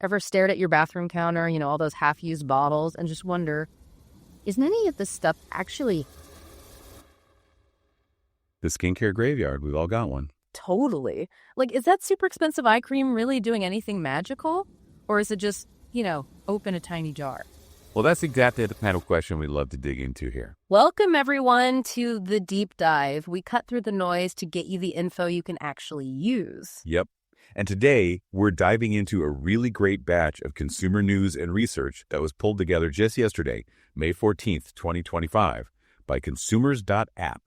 Ever stared at your bathroom counter, all those half-used bottles, and just wonder, isn't any of this stuff actually... The skincare graveyard, we've all got one. Totally. Like, is that super expensive eye cream really doing anything magical? Or is it just, open a tiny jar? Well, that's exactly the kind of question we love to dig into here. Welcome, everyone, to The Deep Dive. We cut through the noise to get you the info you can actually use. Yep. And today, we're diving into a really great batch of consumer news and research that was pulled together just yesterday, May 14th, 2025, by Consumers.App.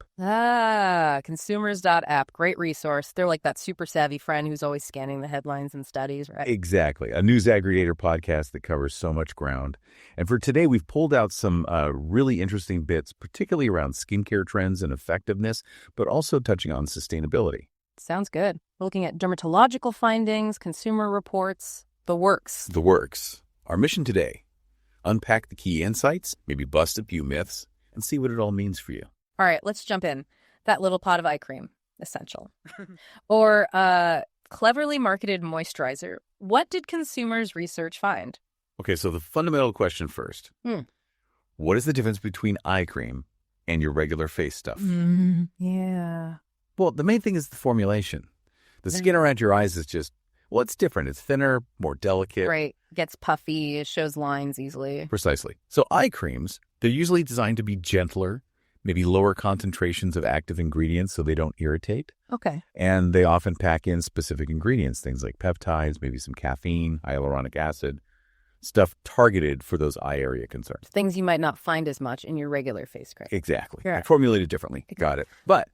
Consumers.App. Great resource. They're like that super savvy friend who's always scanning the headlines and studies, right? Exactly. A news aggregator podcast that covers so much ground. And for today, we've pulled out some really interesting bits, particularly around skincare trends and effectiveness, but also touching on sustainability. Sounds good. We're looking at dermatological findings, consumer reports, the works. The works. Our mission today, unpack the key insights, maybe bust a few myths, and see what it all means for you. All right, let's jump in. That little pot of eye cream, essential. Or cleverly marketed moisturizer. What did consumers' research find? Okay, so the fundamental question first. What is the difference between eye cream and your regular face stuff? Yeah. Well, the main thing is the formulation. The skin around your eyes is just, it's different. It's thinner, more delicate. Right. Gets puffy. It shows lines easily. Precisely. So eye creams, they're usually designed to be gentler, maybe lower concentrations of active ingredients so they don't irritate. Okay. And they often pack in specific ingredients, things like peptides, maybe some caffeine, hyaluronic acid, stuff targeted for those eye area concerns. Things you might not find as much in your regular face cream. Exactly. Yeah. Formulated differently. Got it. But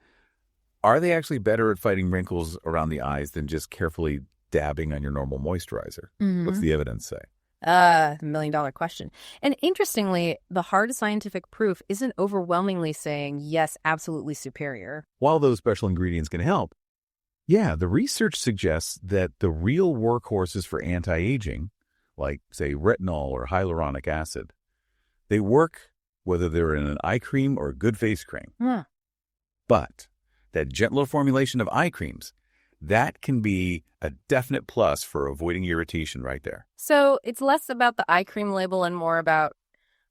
are they actually better at fighting wrinkles around the eyes than just carefully dabbing on your normal moisturizer? What's the evidence say? $1 million question. And interestingly, the hard scientific proof isn't overwhelmingly saying, yes, absolutely superior. While those special ingredients can help, the research suggests that the real workhorses for anti-aging, like, say, retinol or hyaluronic acid, they work whether they're in an eye cream or a good face cream. But that gentler formulation of eye creams, that can be a definite plus for avoiding irritation right there. So it's less about the eye cream label and more about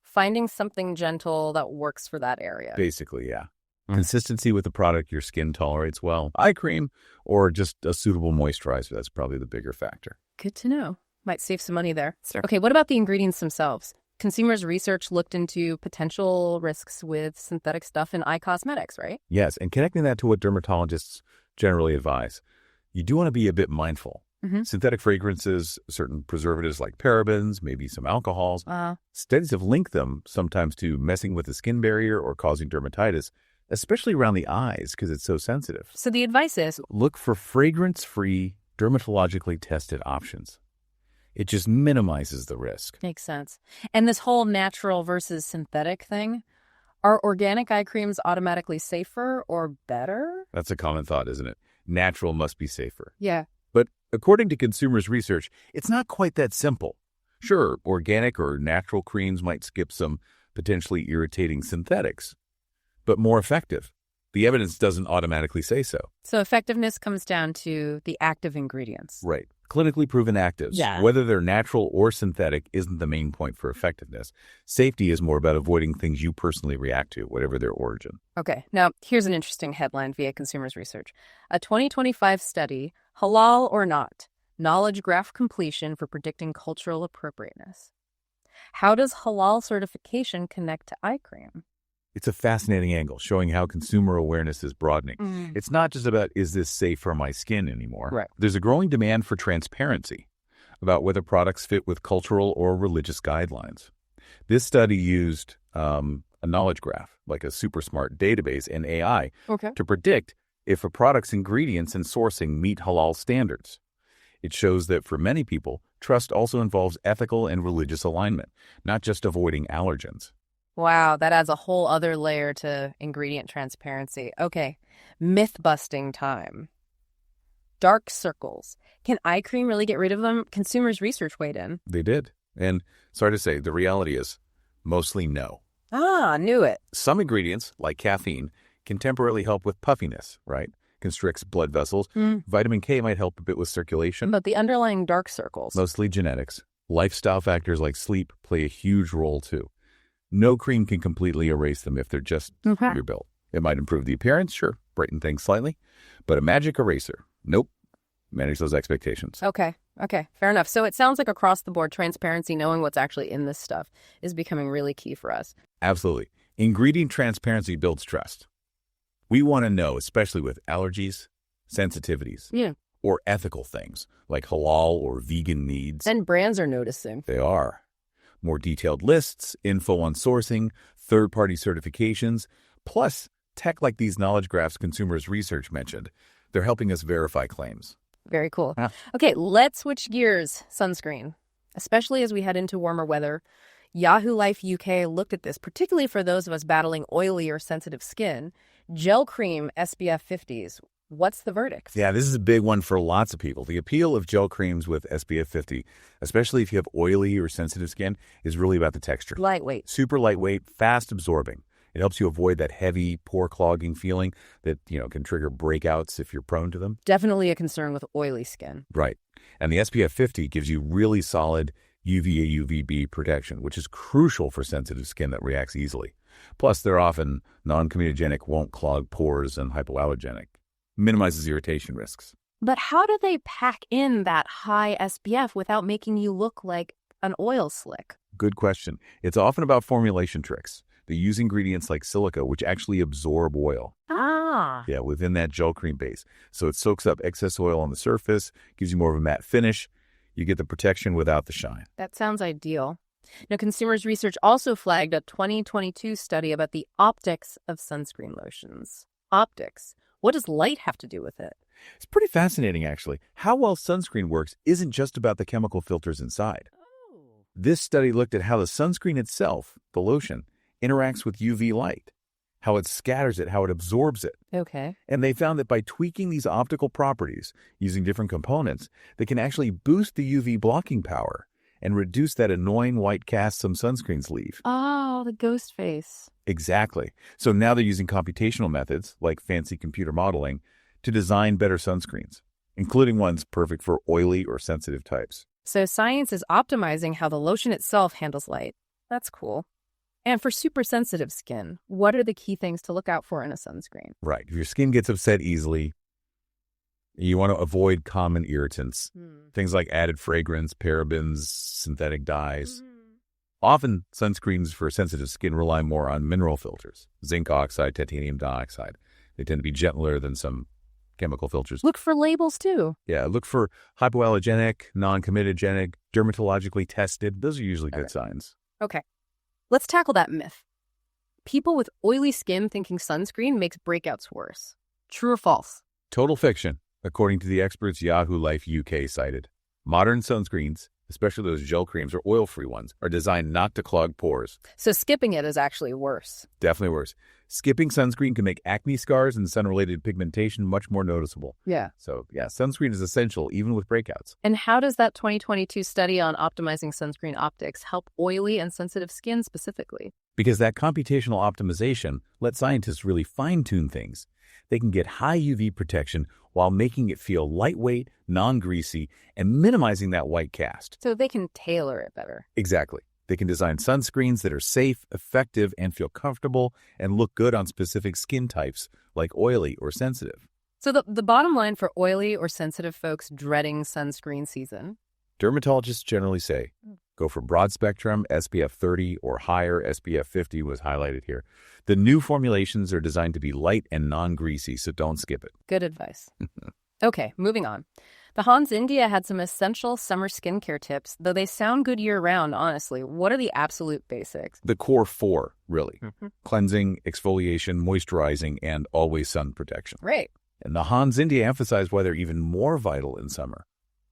finding something gentle that works for that area. Basically, yeah. Consistency with the product your skin tolerates well. Eye cream or just a suitable moisturizer, that's probably the bigger factor. Good to know. Might save some money there. Sure. Okay, what about the ingredients themselves? Consumers' research looked into potential risks with synthetic stuff in eye cosmetics, right? Yes, and connecting that to what dermatologists generally advise. You do want to be a bit mindful. Synthetic fragrances, certain preservatives like parabens, maybe some alcohols. Studies have linked them sometimes to messing with the skin barrier or causing dermatitis, especially around the eyes because it's so sensitive. So the advice is, look for fragrance-free, dermatologically tested options. It just minimizes the risk. Makes sense. And this whole natural versus synthetic thing, are organic eye creams automatically safer or better? That's a common thought, isn't it? Natural must be safer. Yeah. But according to consumers' research, it's not quite that simple. Sure, organic or natural creams might skip some potentially irritating synthetics, but more effective. The evidence doesn't automatically say so. So effectiveness comes down to the active ingredients. Right. Clinically proven actives, whether they're natural or synthetic, isn't the main point for effectiveness. Safety is more about avoiding things you personally react to, whatever their origin. Okay. Now, here's an interesting headline via Consumers Research. A 2025 study, Halal or Not, Knowledge Graph Completion for Predicting Cultural Appropriateness. How does halal certification connect to eye cream? It's a fascinating angle, showing how consumer awareness is broadening. It's not just about, is this safe for my skin anymore? Right. There's a growing demand for transparency about whether products fit with cultural or religious guidelines. This study used a knowledge graph, like a super smart database and AI, to predict if a product's ingredients and sourcing meet halal standards. It shows that for many people, trust also involves ethical and religious alignment, not just avoiding allergens. Wow, that adds a whole other layer to ingredient transparency. Okay, myth-busting time. Dark circles. Can eye cream really get rid of them? Consumers' research weighed in. They did. And sorry to say, the reality is mostly no. Knew it. Some ingredients, like caffeine, can temporarily help with puffiness, right? constricts blood vessels. Vitamin K might help a bit with circulation. But the underlying dark circles. Mostly genetics. Lifestyle factors like sleep play a huge role too. No cream can completely erase them if they're just your built. It might improve the appearance, sure, brighten things slightly, but a magic eraser, nope. Manage those expectations. Okay, fair enough. So it sounds like across the board, transparency, knowing what's actually in this stuff, is becoming really key for us. Absolutely. Ingredient transparency builds trust. We want to know, especially with allergies, sensitivities, or ethical things like halal or vegan needs. And brands are noticing. They are. More detailed lists, info on sourcing, third-party certifications, plus tech like these knowledge graphs Consumers Research mentioned. They're helping us verify claims. Very cool. Okay, let's switch gears. Sunscreen. Especially as we head into warmer weather. Yahoo Life UK looked at this, particularly for those of us battling oily or sensitive skin. Gel cream SPF 50s. What's the verdict? Yeah, this is a big one for lots of people. The appeal of gel creams with SPF 50, especially if you have oily or sensitive skin, is really about the texture. Lightweight. Super lightweight, fast absorbing. It helps you avoid that heavy, pore clogging feeling that, can trigger breakouts if you're prone to them. Definitely a concern with oily skin. Right. And the SPF 50 gives you really solid UVA, UVB protection, which is crucial for sensitive skin that reacts easily. Plus, they're often non-comedogenic, won't clog pores, and hypoallergenic. Minimizes irritation risks. But how do they pack in that high SPF without making you look like an oil slick? Good question. It's often about formulation tricks. They use ingredients like silica, which actually absorb oil. Yeah, within that gel cream base. So it soaks up excess oil on the surface, gives you more of a matte finish. You get the protection without the shine. That sounds ideal. Now, Consumers Research also flagged a 2022 study about the optics of sunscreen lotions. Optics. What does light have to do with it? It's pretty fascinating, actually. How well sunscreen works isn't just about the chemical filters inside. This study looked at how the sunscreen itself, the lotion, interacts with UV light, how it scatters it, how it absorbs it. Okay. And they found that by tweaking these optical properties using different components, they can actually boost the UV blocking power and reduce that annoying white cast some sunscreens leave. Oh, the ghost face. Exactly. So now they're using computational methods like fancy computer modeling to design better sunscreens, including ones perfect for oily or sensitive types. So science is optimizing how the lotion itself handles light. That's cool. And for super sensitive skin, what are the key things to look out for in a sunscreen? Right. If your skin gets upset easily, you want to avoid common irritants, things like added fragrance, parabens, synthetic dyes. Often, sunscreens for sensitive skin rely more on mineral filters, zinc oxide, titanium dioxide. They tend to be gentler than some chemical filters. Look for labels, too. Yeah, look for hypoallergenic, non-comedogenic, dermatologically tested. Those are usually good signs. Okay. Let's tackle that myth. People with oily skin thinking sunscreen makes breakouts worse. True or false? Total fiction, according to the experts Yahoo Life UK cited. Modern sunscreens, especially those gel creams or oil-free ones, are designed not to clog pores. So skipping it is actually worse. Definitely worse. Skipping sunscreen can make acne scars and sun-related pigmentation much more noticeable. Yeah. So, sunscreen is essential even with breakouts. And how does that 2022 study on optimizing sunscreen optics help oily and sensitive skin specifically? Because that computational optimization lets scientists really fine-tune things. They can get high UV protection while making it feel lightweight, non-greasy, and minimizing that white cast. So they can tailor it better. Exactly. They can design sunscreens that are safe, effective, and feel comfortable and look good on specific skin types like oily or sensitive. So the bottom line for oily or sensitive folks dreading sunscreen season? Dermatologists generally say, go for broad spectrum, SPF 30 or higher, SPF 50 was highlighted here. The new formulations are designed to be light and non-greasy, so don't skip it. Good advice. Okay, moving on. The Hans India had some essential summer skincare tips, though they sound good year-round, honestly. What are the absolute basics? The core four, really. Cleansing, exfoliation, moisturizing, and always sun protection. Right. And the Hans India emphasized why they're even more vital in summer.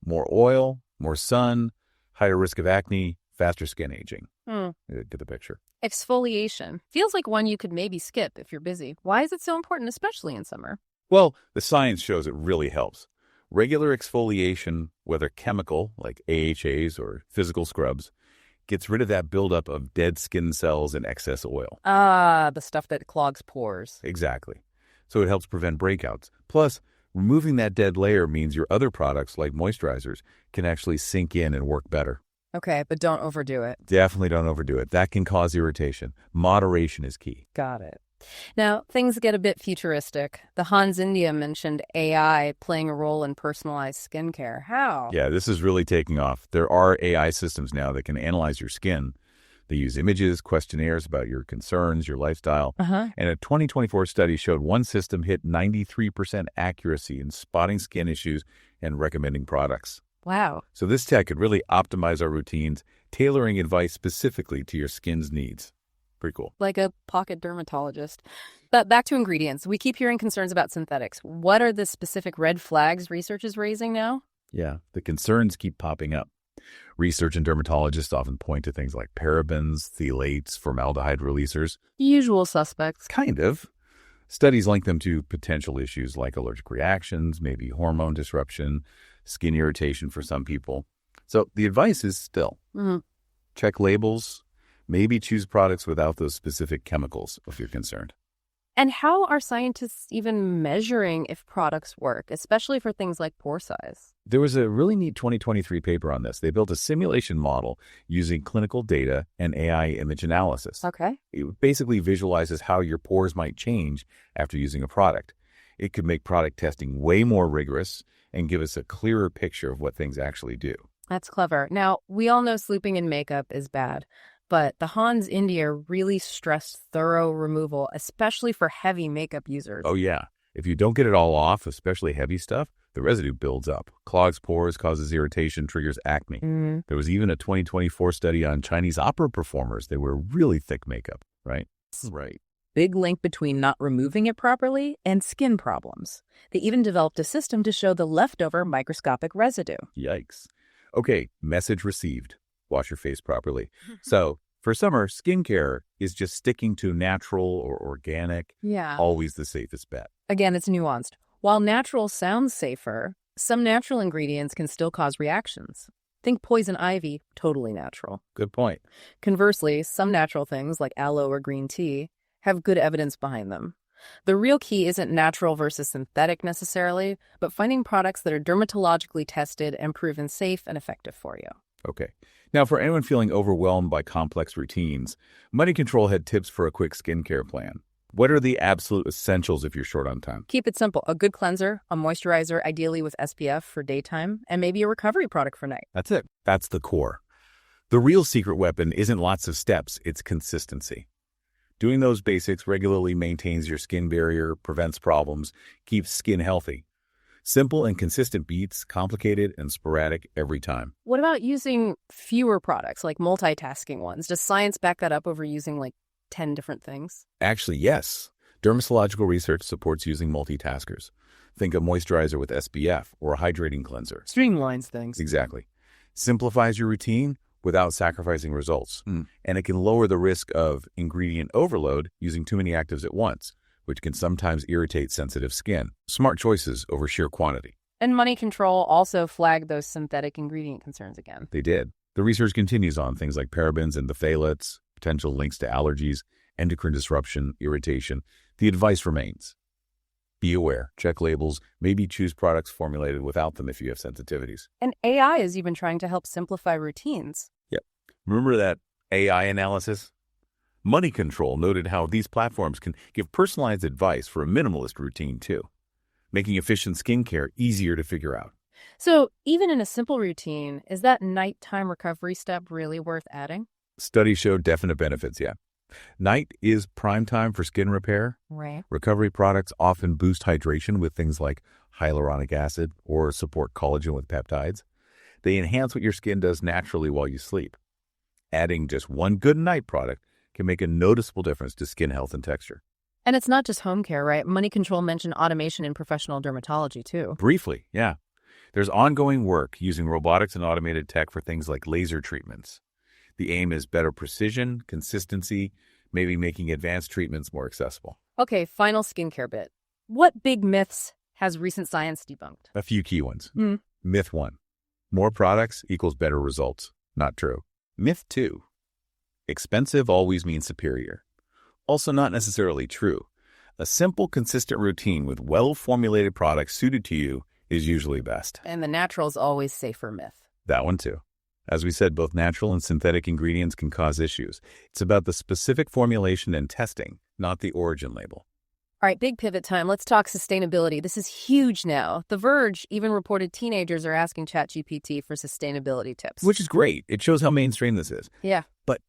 More oil, more sun, higher risk of acne, faster skin aging. Get the picture. Exfoliation. Feels like one you could maybe skip if you're busy. Why is it so important, especially in summer? Well, the science shows it really helps. Regular exfoliation, whether chemical, like AHAs or physical scrubs, gets rid of that buildup of dead skin cells and excess oil. The stuff that clogs pores. Exactly. so it helps prevent breakouts. Plus, removing that dead layer means your other products, like moisturizers, can actually sink in and work better. Okay, but don't overdo it. Definitely don't overdo it. That can cause irritation. Moderation is key. Got it. Now, things get a bit futuristic. The Hans India mentioned AI playing a role in personalized skincare. How? Yeah, this is really taking off. There are AI systems now that can analyze your skin. They use images, questionnaires about your concerns, your lifestyle. And a 2024 study showed one system hit 93% accuracy in spotting skin issues and recommending products. Wow. So this tech could really optimize our routines, tailoring advice specifically to your skin's needs. Pretty cool. Like a pocket dermatologist. But back to ingredients. We keep hearing concerns about synthetics. What are the specific red flags research is raising now? Yeah, the concerns keep popping up. Research and dermatologists often point to things like parabens, phthalates, formaldehyde releasers. Usual suspects. Kind of. Studies link them to potential issues like allergic reactions, maybe hormone disruption, skin irritation for some people. So the advice is still check labels, maybe choose products without those specific chemicals if you're concerned. And how are scientists even measuring if products work, especially for things like pore size? There was a really neat 2023 paper on this. They built a simulation model using clinical data and AI image analysis. Okay. It basically visualizes how your pores might change after using a product. It could make product testing way more rigorous and give us a clearer picture of what things actually do. That's clever. Now, we all know sleeping in makeup is bad, but the Hans India really stressed thorough removal, especially for heavy makeup users. Oh, yeah. If you don't get it all off, especially heavy stuff, the residue builds up, clogs pores, causes irritation, triggers acne. There was even a 2024 study on Chinese opera performers. They wear really thick makeup, right? Right. Big link between not removing it properly and skin problems. They even developed a system to show the leftover microscopic residue. Yikes. Okay, message received. Wash your face properly. So, for summer, skincare is just sticking to natural or organic. Yeah. Always the safest bet. Again, it's nuanced. While natural sounds safer, some natural ingredients can still cause reactions. Think poison ivy, totally natural. Good point. Conversely, some natural things like aloe or green tea have good evidence behind them. The real key isn't natural versus synthetic necessarily, but finding products that are dermatologically tested and proven safe and effective for you. Okay. Now, for anyone feeling overwhelmed by complex routines, Moneycontrol had tips for a quick skincare plan. What are the absolute essentials if you're short on time? Keep it simple. A good cleanser, a moisturizer, ideally with SPF for daytime, and maybe a recovery product for night. That's it. That's the core. The real secret weapon isn't lots of steps, it's consistency. Doing those basics regularly maintains your skin barrier, prevents problems, keeps skin healthy. Simple and consistent beats complicated and sporadic every time. What about using fewer products, like multitasking ones? Does science back that up over using like 10 different things? Actually, yes. Dermatological research supports using multitaskers. Think a moisturizer with SPF or a hydrating cleanser. Streamlines things. Exactly. Simplifies your routine without sacrificing results. And it can lower the risk of ingredient overload using too many actives at once, which can sometimes irritate sensitive skin. Smart choices over sheer quantity. And Moneycontrol also flagged those synthetic ingredient concerns again. They did. The research continues on things like parabens and the phthalates, potential links to allergies, endocrine disruption, irritation. The advice remains. Be aware, check labels, maybe choose products formulated without them if you have sensitivities. And AI is even trying to help simplify routines. Yep. Remember that AI analysis? Moneycontrol noted how these platforms can give personalized advice for a minimalist routine too, making efficient skincare easier to figure out. So even in a simple routine, is that nighttime recovery step really worth adding? Studies show definite benefits, yeah. Night is prime time for skin repair. Right. Recovery products often boost hydration with things like hyaluronic acid or support collagen with peptides. They enhance what your skin does naturally while you sleep. Adding just one good night product can make a noticeable difference to skin health and texture. And it's not just home care, right? Moneycontrol mentioned automation in professional dermatology too. Briefly, yeah. There's ongoing work using robotics and automated tech for things like laser treatments. The aim is better precision, consistency, maybe making advanced treatments more accessible. Okay, final skincare bit. What big myths has recent science debunked? A few key ones. Myth 1. More products equals better results. Not true. Myth 2. Expensive always means superior. Also not necessarily true. A simple, consistent routine with well-formulated products suited to you is usually best. And the natural's always safer myth. That one too. As we said, both natural and synthetic ingredients can cause issues. It's about the specific formulation and testing, not the origin label. All right, big pivot time. Let's talk sustainability. This is huge now. The Verge even reported teenagers are asking ChatGPT for sustainability tips. Which is great. It shows how mainstream this is. Yeah. But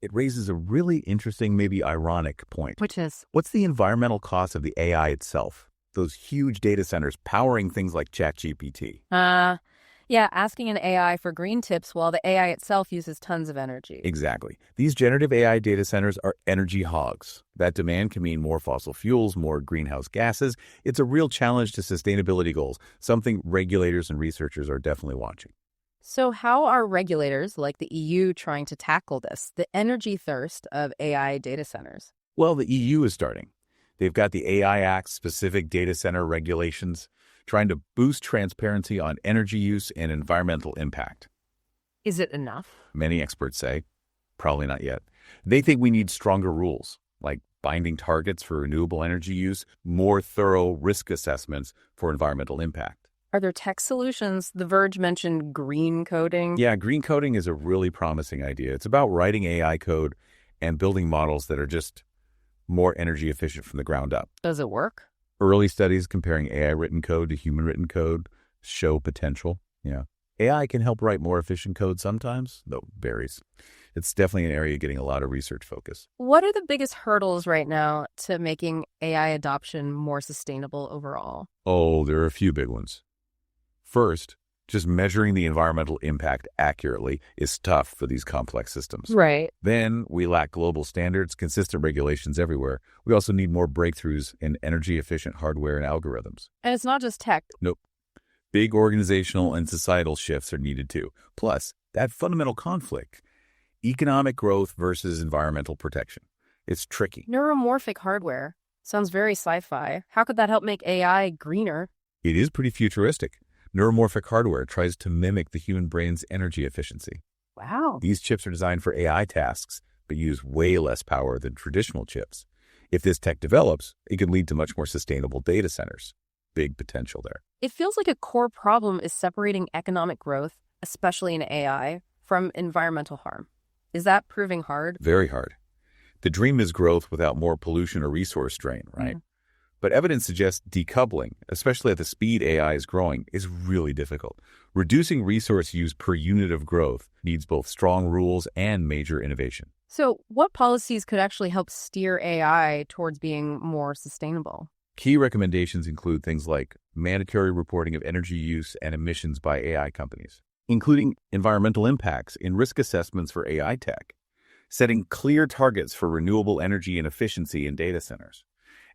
it raises a really interesting, maybe ironic point. Which is? What's the environmental cost of the AI itself? Those huge data centers powering things like ChatGPT. Yeah, asking an AI for green tips while the AI itself uses tons of energy. Exactly. These generative AI data centers are energy hogs. That demand can mean more fossil fuels, more greenhouse gases. It's a real challenge to sustainability goals, something regulators and researchers are definitely watching. So how are regulators like the EU trying to tackle this, the energy thirst of AI data centers? Well, the EU is starting. They've got the AI Act-specific data center regulations, trying to boost transparency on energy use and environmental impact. Is it enough? Many experts say, probably not yet. They think we need stronger rules, like binding targets for renewable energy use, more thorough risk assessments for environmental impact. Are there tech solutions? The Verge mentioned green coding. Yeah, green coding is a really promising idea. It's about writing AI code and building models that are just more energy efficient from the ground up. Does it work? Early studies comparing AI-written code to human-written code show potential. Yeah. AI can help write more efficient code sometimes, though it varies. It's definitely an area getting a lot of research focus. What are the biggest hurdles right now to making AI adoption more sustainable overall? Oh, there are a few big ones. First, just measuring the environmental impact accurately is tough for these complex systems. Right. Then we lack global standards, consistent regulations everywhere. We also need more breakthroughs in energy-efficient hardware and algorithms. And it's not just tech. Nope. Big organizational and societal shifts are needed too. Plus, that fundamental conflict, economic growth versus environmental protection. It's tricky. Neuromorphic hardware. Sounds very sci-fi. How could that help make AI greener? It is pretty futuristic. Neuromorphic hardware tries to mimic the human brain's energy efficiency. Wow. These chips are designed for AI tasks, but use way less power than traditional chips. If this tech develops, it could lead to much more sustainable data centers. Big potential there. It feels like a core problem is separating economic growth, especially in AI, from environmental harm. Is that proving hard? Very hard. The dream is growth without more pollution or resource drain, right? But evidence suggests decoupling, especially at the speed AI is growing, is really difficult. Reducing resource use per unit of growth needs both strong rules and major innovation. So what policies could actually help steer AI towards being more sustainable? Key recommendations include things like mandatory reporting of energy use and emissions by AI companies, including environmental impacts in risk assessments for AI tech, setting clear targets for renewable energy and efficiency in data centers,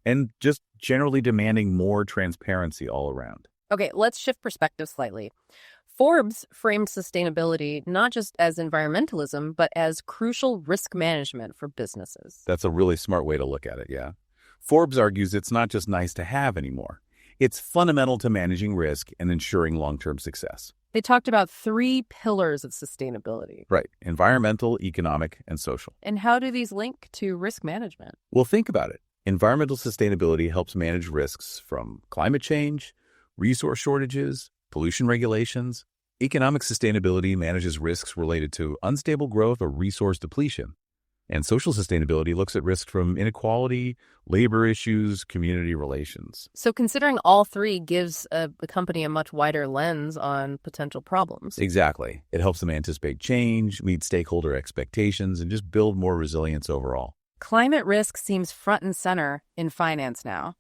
and just generally demanding more transparency all around. Okay, let's shift perspective slightly. Forbes framed sustainability not just as environmentalism, but as crucial risk management for businesses. That's a really smart way to look at it, yeah. Forbes argues it's not just nice to have anymore. It's fundamental to managing risk and ensuring long-term success. They talked about 3 pillars of sustainability. Right. Environmental, economic, and social. And how do these link to risk management? Well, think about it. Environmental sustainability helps manage risks from climate change, resource shortages, pollution regulations. Economic sustainability manages risks related to unstable growth or resource depletion. And social sustainability looks at risks from inequality, labor issues, community relations. So considering all 3 gives a company a much wider lens on potential problems. Exactly. It helps them anticipate change, meet stakeholder expectations, and just build more resilience overall. Climate risk seems front and center in finance now.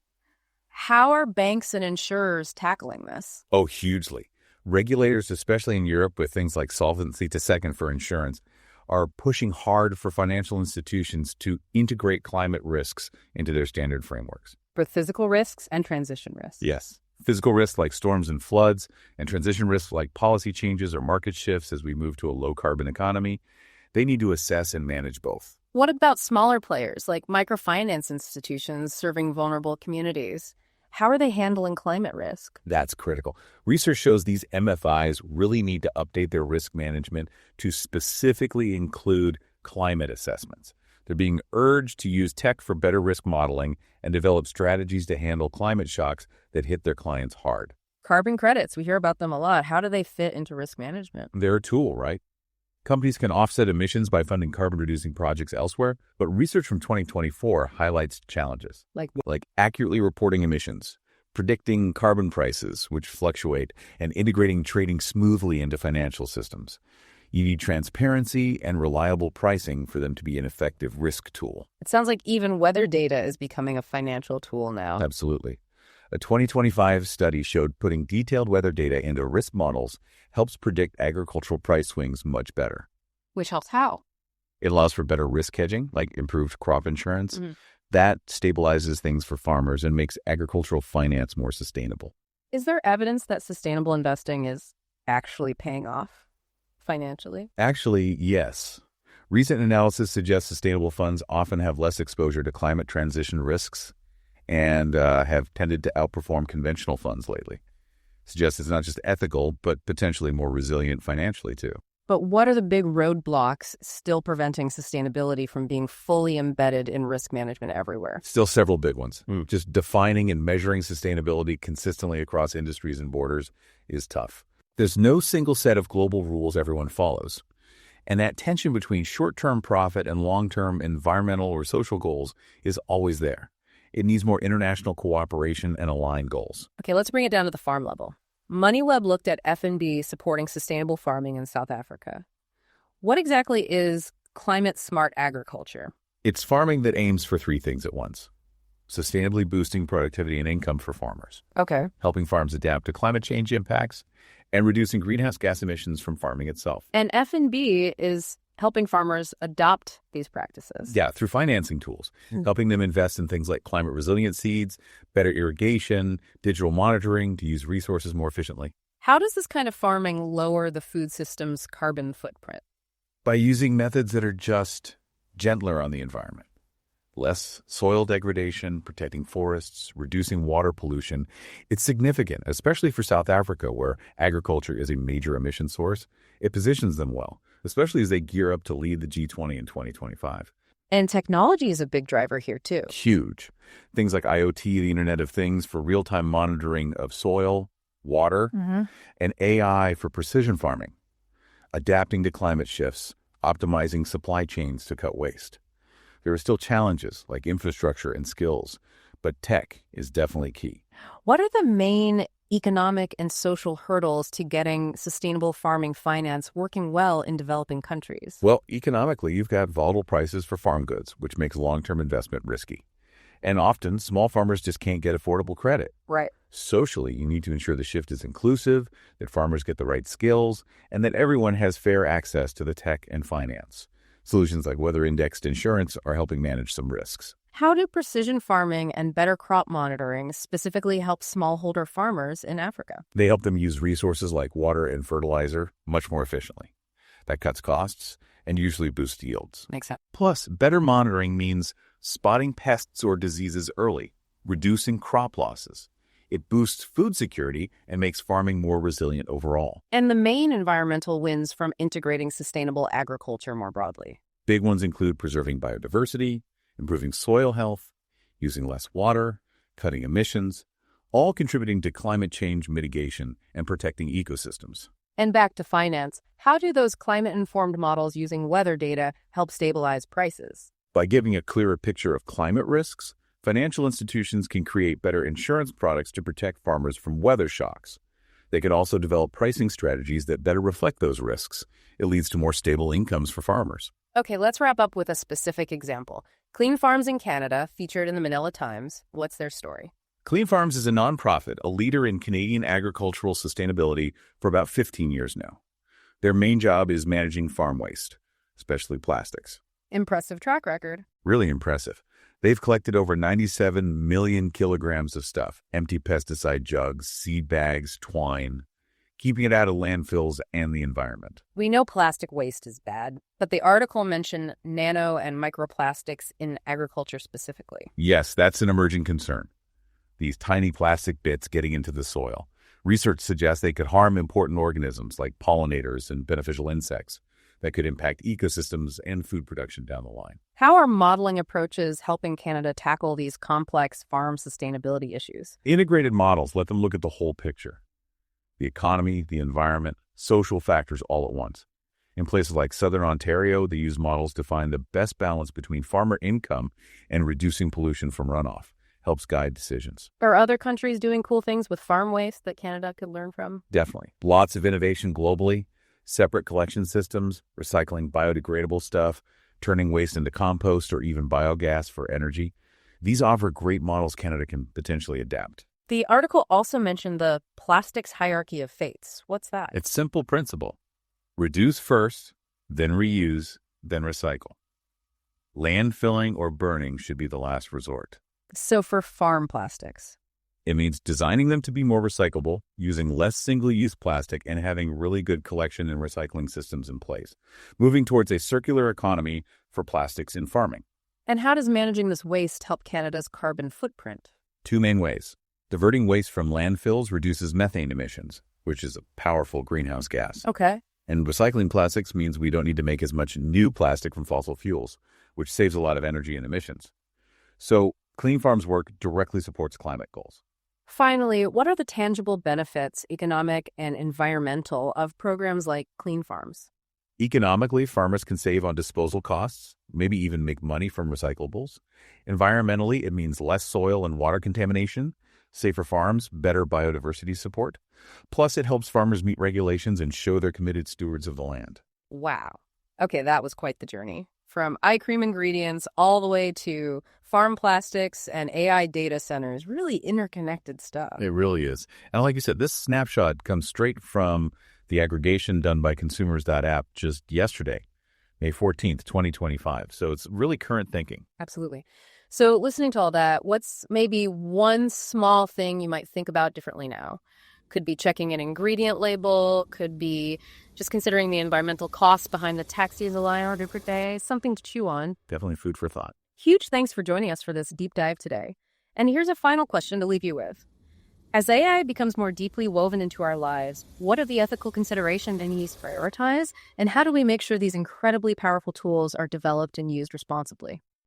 How are banks and insurers tackling this? Oh, hugely. Regulators, especially in Europe with things like Solvency II for insurance, are pushing hard for financial institutions to integrate climate risks into their standard frameworks. Both physical risks and transition risks. Yes. Physical risks like storms and floods, and transition risks like policy changes or market shifts as we move to a low-carbon economy. They need to assess and manage both. What about smaller players like microfinance institutions serving vulnerable communities? How are they handling climate risk? That's critical. Research shows these MFIs really need to update their risk management to specifically include climate assessments. They're being urged to use tech for better risk modeling and develop strategies to handle climate shocks that hit their clients hard. Carbon credits, we hear about them a lot. How do they fit into risk management? They're a tool, right? Companies can offset emissions by funding carbon-reducing projects elsewhere, but research from 2024 highlights challenges. Like accurately reporting emissions, predicting carbon prices, which fluctuate, and integrating trading smoothly into financial systems. You need transparency and reliable pricing for them to be an effective risk tool. It sounds like even weather data is becoming a financial tool now. Absolutely. A 2025 study showed putting detailed weather data into risk models helps predict agricultural price swings much better. Which helps how? It allows for better risk hedging, like improved crop insurance. That stabilizes things for farmers and makes agricultural finance more sustainable. Is there evidence that sustainable investing is actually paying off financially? Actually, yes. Recent analysis suggests sustainable funds often have less exposure to climate transition risks and have tended to outperform conventional funds lately. Suggests it's not just ethical, but potentially more resilient financially, too. But what are the big roadblocks still preventing sustainability from being fully embedded in risk management everywhere? Still several big ones. Just defining and measuring sustainability consistently across industries and borders is tough. There's no single set of global rules everyone follows. And that tension between short-term profit and long-term environmental or social goals is always there. It needs more international cooperation and aligned goals. Okay, let's bring it down to the farm level. Moneyweb looked at F&B supporting sustainable farming in South Africa. What exactly is climate-smart agriculture? It's farming that aims for three things at once. Sustainably boosting productivity and income for farmers. Okay. Helping farms adapt to climate change impacts and reducing greenhouse gas emissions from farming itself. And F&B is helping farmers adopt these practices. Yeah, through financing tools, helping them invest in things like climate-resilient seeds, better irrigation, digital monitoring to use resources more efficiently. How does this kind of farming lower the food system's carbon footprint? By using methods that are just gentler on the environment. Less soil degradation, protecting forests, reducing water pollution. It's significant, especially for South Africa, where agriculture is a major emission source. It positions them well, especially as they gear up to lead the G20 in 2025. And technology is a big driver here, too. Huge. Things like IoT, the Internet of Things, for real-time monitoring of soil, water, and AI for precision farming, adapting to climate shifts, optimizing supply chains to cut waste. There are still challenges like infrastructure and skills, but tech is definitely key. What are the main economic and social hurdles to getting sustainable farming finance working well in developing countries? Well, economically, you've got volatile prices for farm goods, which makes long-term investment risky. And often, small farmers just can't get affordable credit. Right. Socially, you need to ensure the shift is inclusive, that farmers get the right skills, and that everyone has fair access to the tech and finance. Solutions like weather-indexed insurance are helping manage some risks. How do precision farming and better crop monitoring specifically help smallholder farmers in Africa? They help them use resources like water and fertilizer much more efficiently. That cuts costs and usually boosts yields. Makes sense. Plus, better monitoring means spotting pests or diseases early, reducing crop losses. It boosts food security and makes farming more resilient overall. And the main environmental wins from integrating sustainable agriculture more broadly. Big ones include preserving biodiversity, improving soil health, using less water, cutting emissions, all contributing to climate change mitigation and protecting ecosystems. And back to finance, how do those climate-informed models using weather data help stabilize prices? By giving a clearer picture of climate risks, financial institutions can create better insurance products to protect farmers from weather shocks. They can also develop pricing strategies that better reflect those risks. It leads to more stable incomes for farmers. Okay, let's wrap up with a specific example. Clean Farms in Canada, featured in the Manila Times. What's their story? Clean Farms is a nonprofit, a leader in Canadian agricultural sustainability for about 15 years now. Their main job is managing farm waste, especially plastics. Impressive track record. Really impressive. They've collected over 97 million kilograms of stuff, empty pesticide jugs, seed bags, twine, keeping it out of landfills and the environment. We know plastic waste is bad, but the article mentioned nano and microplastics in agriculture specifically. Yes, that's an emerging concern. These tiny plastic bits getting into the soil. Research suggests they could harm important organisms like pollinators and beneficial insects. that could impact ecosystems and food production down the line. How are modeling approaches helping Canada tackle these complex farm sustainability issues? Integrated models let them look at the whole picture: the economy, the environment, social factors all at once. In places like Southern Ontario, they use models to find the best balance between farmer income and reducing pollution from runoff. Helps guide decisions. Are other countries doing cool things with farm waste that Canada could learn from? Definitely. Lots of innovation globally, separate collection systems, recycling biodegradable stuff, turning waste into compost or even biogas for energy. These offer great models Canada can potentially adapt. The article also mentioned the plastics hierarchy of fates. What's that? It's simple principle. Reduce first, then reuse, then recycle. Landfilling or burning should be the last resort. So for farm plastics, it means designing them to be more recyclable, using less single-use plastic, and having really good collection and recycling systems in place. Moving towards a circular economy for plastics in farming. And how does managing this waste help Canada's carbon footprint? Two main ways. Diverting waste from landfills reduces methane emissions, which is a powerful greenhouse gas. Okay. And recycling plastics means we don't need to make as much new plastic from fossil fuels, which saves a lot of energy and emissions. So Clean Farms' work directly supports climate goals. Finally, what are the tangible benefits, economic and environmental, of programs like Clean Farms? Economically, farmers can save on disposal costs, maybe even make money from recyclables. Environmentally, it means less soil and water contamination, safer farms, better biodiversity support. Plus, it helps farmers meet regulations and show they're committed stewards of the land. Wow. Okay, that was quite the journey. From eye cream ingredients all the way to farm plastics and AI data centers, really interconnected stuff. It really is. And like you said, this snapshot comes straight from the aggregation done by Consumers.App just yesterday, May 14th, 2025. So it's really current thinking. Absolutely. So listening to all that, what's maybe one small thing you might think about differently now? Could be checking an ingredient label, could be just considering the environmental costs behind the taxis a line order per day, something to chew on. Definitely food for thought. Huge thanks for joining us for this deep dive today. And here's a final question to leave you with. As AI becomes more deeply woven into our lives, what are the ethical considerations it needs to prioritize? And how do we make sure these incredibly powerful tools are developed and used responsibly?